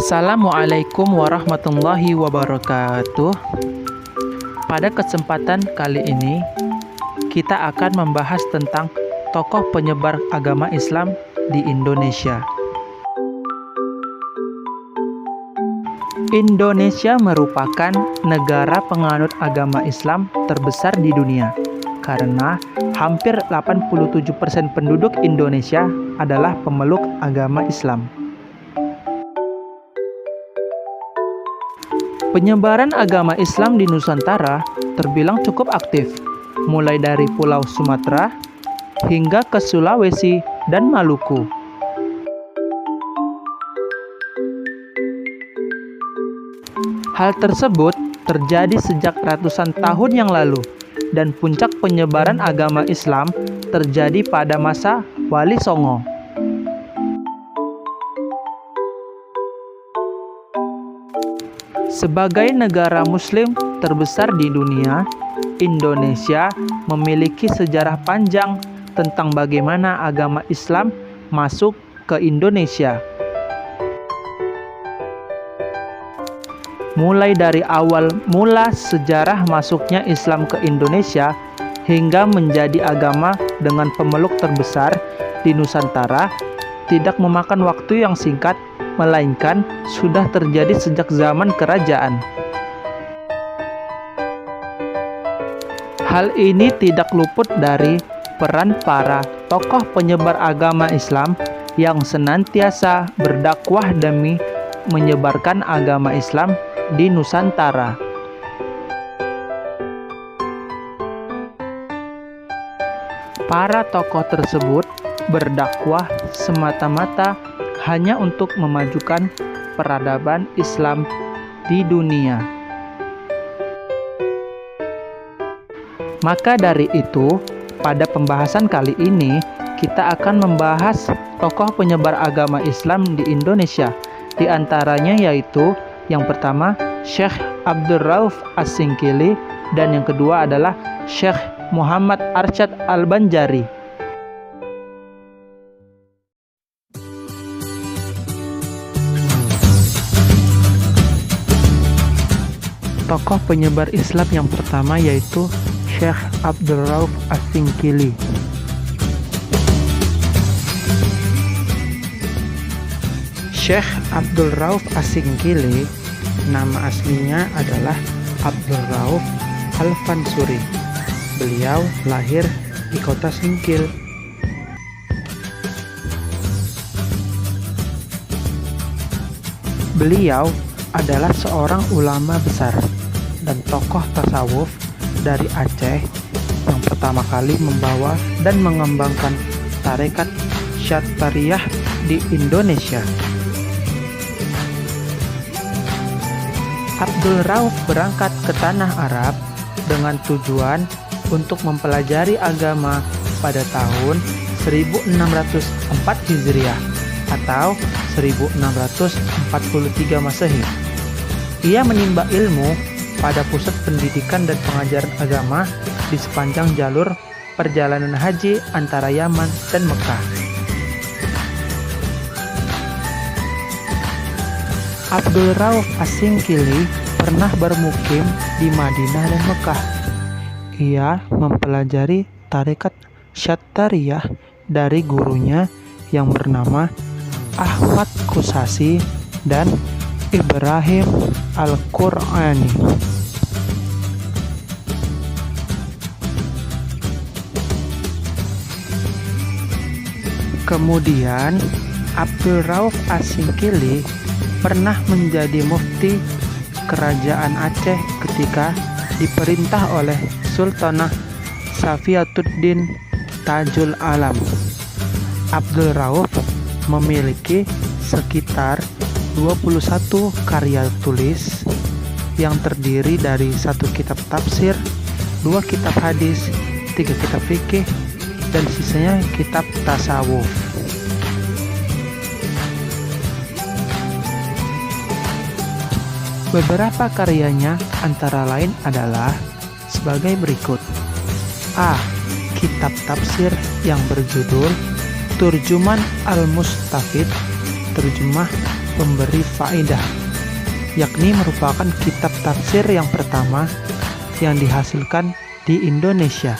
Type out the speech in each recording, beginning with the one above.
Assalamualaikum warahmatullahi wabarakatuh. Pada kesempatan kali ini, kita akan membahas tentang tokoh penyebar agama Islam di Indonesia. Indonesia merupakan negara penganut agama Islam terbesar di dunia karena hampir 87% penduduk Indonesia adalah pemeluk agama Islam. Penyebaran agama Islam di Nusantara terbilang cukup aktif, mulai dari Pulau Sumatera hingga ke Sulawesi dan Maluku. Hal tersebut terjadi sejak ratusan tahun yang lalu, dan puncak penyebaran agama Islam terjadi pada masa Wali Songo. Sebagai negara Muslim terbesar di dunia, Indonesia memiliki sejarah panjang tentang bagaimana agama Islam masuk ke Indonesia. Mulai dari awal mula sejarah masuknya Islam ke Indonesia hingga menjadi agama dengan pemeluk terbesar di Nusantara, tidak memakan waktu yang singkat, melainkan sudah terjadi sejak zaman kerajaan. Hal ini tidak luput dari peran para tokoh penyebar agama Islam yang senantiasa berdakwah demi menyebarkan agama Islam di Nusantara. Para tokoh tersebut berdakwah semata-mata hanya untuk memajukan peradaban Islam di dunia. Maka dari itu, pada pembahasan kali ini, kita akan membahas tokoh penyebar agama Islam di Indonesia. Di antaranya yaitu, yang pertama, Syekh Abdul Rauf As-Singkili, dan yang kedua adalah Syekh Muhammad Arsyad Al-Banjari. Tokoh penyebar Islam yang pertama yaitu Syekh Abdul Rauf As-Singkili. Syekh Abdul Rauf As-Singkili, nama aslinya adalah Abdul Rauf Al-Fansuri. Beliau lahir di kota Singkil. Beliau adalah seorang ulama besar dan tokoh tasawuf dari Aceh yang pertama kali membawa dan mengembangkan tarekat Syadhariyah di Indonesia. Abdul Rauf berangkat ke tanah Arab dengan tujuan untuk mempelajari agama pada tahun 1604 Hijriah atau 1643 Masehi. Ia menimba ilmu pada pusat pendidikan dan pengajaran agama di sepanjang jalur perjalanan haji antara Yaman dan Mekah. Abdul Rauf As-Singkili pernah bermukim di Madinah dan Mekah. Ia mempelajari tarekat Syadhariyah dari gurunya yang bernama Ahmad Kusasi dan Ibrahim Al-Qur'ani. Kemudian Abdul Rauf As-Singkili pernah menjadi mufti kerajaan Aceh ketika diperintah oleh Sultanah Safiyatuddin Tajul Alam. Abdul Rauf memiliki sekitar 21 karya tulis yang terdiri dari 1 kitab tafsir, 2 kitab hadis, 3 kitab fikih, dan sisanya kitab tasawuf. Beberapa karyanya antara lain adalah sebagai berikut. A. Kitab tafsir yang berjudul Turjuman Al-Mustafid, terjemah pemberi faedah, yakni merupakan kitab tafsir yang pertama yang dihasilkan di Indonesia.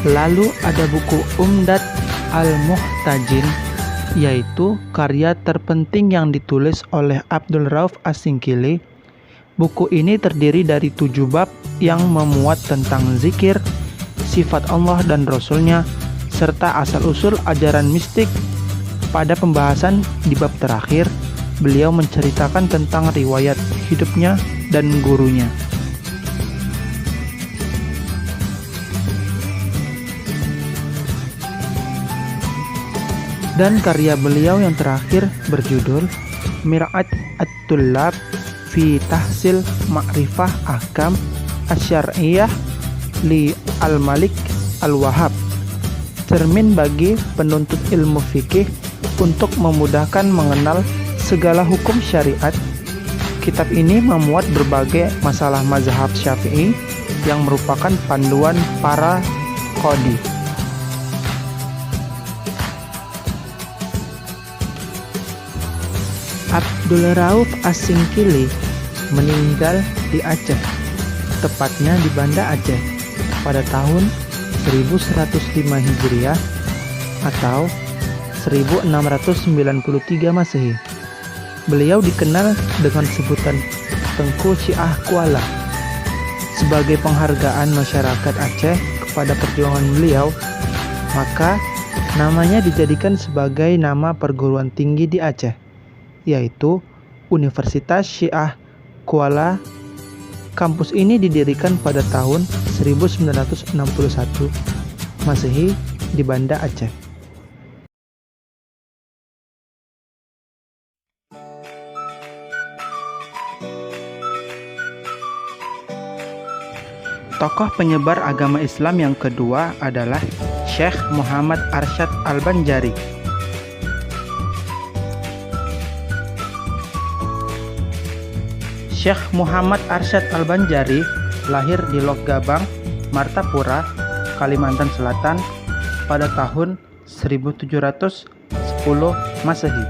Lalu ada buku Umdat Al-Muhtajin, yaitu karya terpenting yang ditulis oleh Abdul Rauf As-Singkili. Buku ini terdiri dari 7 bab yang memuat tentang zikir, sifat Allah dan Rasul-Nya, serta asal-usul ajaran mistik. Pada pembahasan di bab terakhir, beliau menceritakan tentang riwayat hidupnya dan gurunya. Dan karya beliau yang terakhir berjudul Mir'at at-Tullab fi Tahsil Ma'rifah Ahkam Asy-Syar'iyyah li Al-Malik Al-Wahhab, cermin bagi penuntut ilmu fikih untuk memudahkan mengenal segala hukum syariat. Kitab ini memuat berbagai masalah mazhab Syafi'i yang merupakan panduan para qadhi. Abdul Rauf As-Singkili meninggal di Aceh, tepatnya di Banda Aceh, pada tahun 1105 Hijriah atau 1693 Masehi. Beliau dikenal dengan sebutan Tengku Syiah Kuala. Sebagai penghargaan masyarakat Aceh kepada perjuangan beliau, maka namanya dijadikan sebagai nama perguruan tinggi di Aceh, yaitu Universitas Syiah Kuala. Kampus ini didirikan pada tahun 1961 Masehi di Banda Aceh. Tokoh penyebar agama Islam yang kedua adalah Syekh Muhammad Arsyad Al-Banjari. Syekh Muhammad Arsyad Al-Banjari lahir di Lok Gabang, Martapura, Kalimantan Selatan pada tahun 1710 Masehi.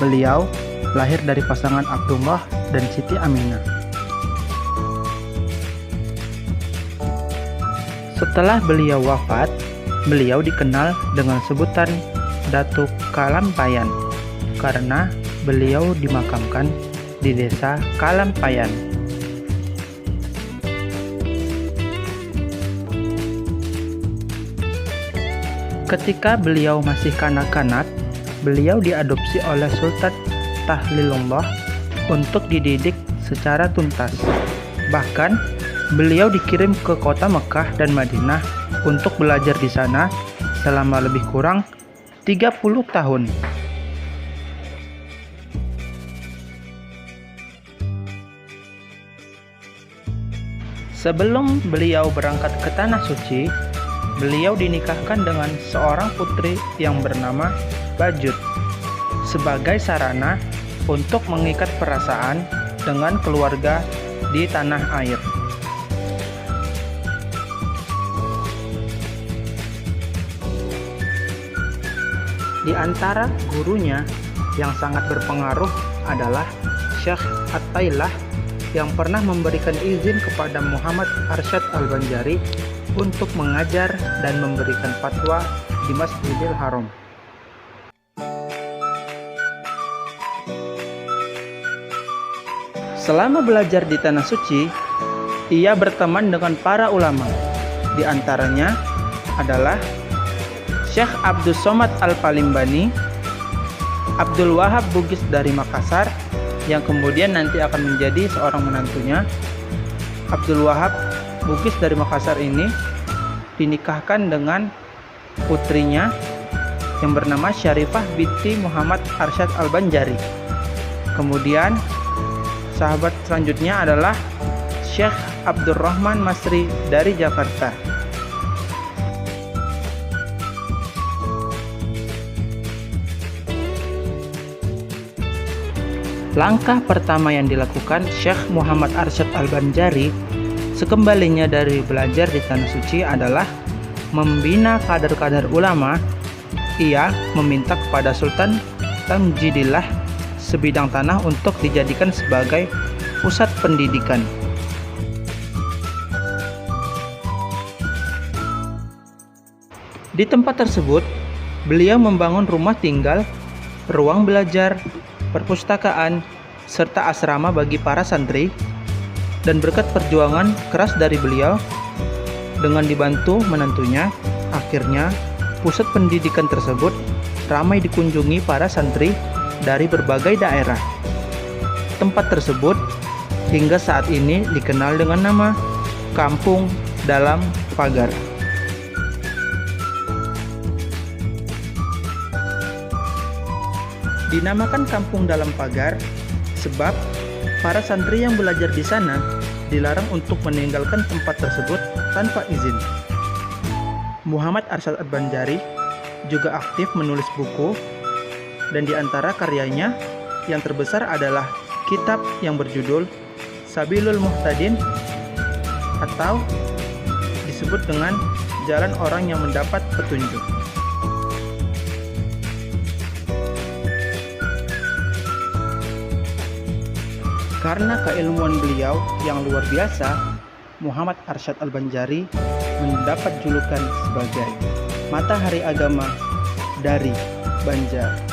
Beliau lahir dari pasangan Abdullah dan Siti Aminah. Setelah beliau wafat, beliau dikenal dengan sebutan Datuk Kalampayan karena beliau dimakamkan di desa Kalampayan. Ketika beliau masih kanak-kanak, beliau diadopsi oleh Sultan Tahlilullah untuk dididik secara tuntas. Bahkan, beliau dikirim ke kota Mekah dan Madinah untuk belajar di sana selama lebih kurang 30 tahun. Sebelum beliau berangkat ke Tanah Suci, beliau dinikahkan dengan seorang putri yang bernama Bajut sebagai sarana untuk mengikat perasaan dengan keluarga di tanah air. Di antara gurunya yang sangat berpengaruh adalah Syekh At-Tailah yang pernah memberikan izin kepada Muhammad Arsyad Al-Banjari untuk mengajar dan memberikan fatwa di Masjidil Haram. Selama belajar di Tanah Suci, ia berteman dengan para ulama. Di antaranya adalah Syekh Abdus Somad Al-Palimbani, Abdul Wahab Bugis dari Makassar, yang kemudian nanti akan menjadi seorang menantunya. Abdul Wahab Bugis dari Makassar ini dinikahkan dengan putrinya yang bernama Syarifah binti Muhammad Arsyad Al-Banjari. Kemudian sahabat selanjutnya adalah Syekh Abdurrahman Masri dari Jakarta. Langkah pertama yang dilakukan Syekh Muhammad Arsyad Al-Banjari sekembalinya dari belajar di Tanah Suci adalah membina kader-kader ulama, ia meminta kepada Sultan Tamjidillah sebidang tanah untuk dijadikan sebagai pusat pendidikan. Di tempat tersebut, beliau membangun rumah tinggal, ruang belajar, perpustakaan, serta asrama bagi para santri. Dan berkat perjuangan keras dari beliau, dengan dibantu menantunya, akhirnya pusat pendidikan tersebut ramai dikunjungi para santri dari berbagai daerah. Tempat tersebut hingga saat ini dikenal dengan nama Kampung Dalam Pagar. Dinamakan Kampung Dalam Pagar sebab para santri yang belajar di sana dilarang untuk meninggalkan tempat tersebut tanpa izin. Muhammad Arsyad Al-Banjari juga aktif menulis buku, dan di antara karyanya yang terbesar adalah kitab yang berjudul Sabilul Muhtadin, atau disebut dengan Jalan Orang yang Mendapat Petunjuk. Karena keilmuan beliau yang luar biasa, Muhammad Arsyad Al-Banjari mendapat julukan sebagai matahari agama dari Banjar.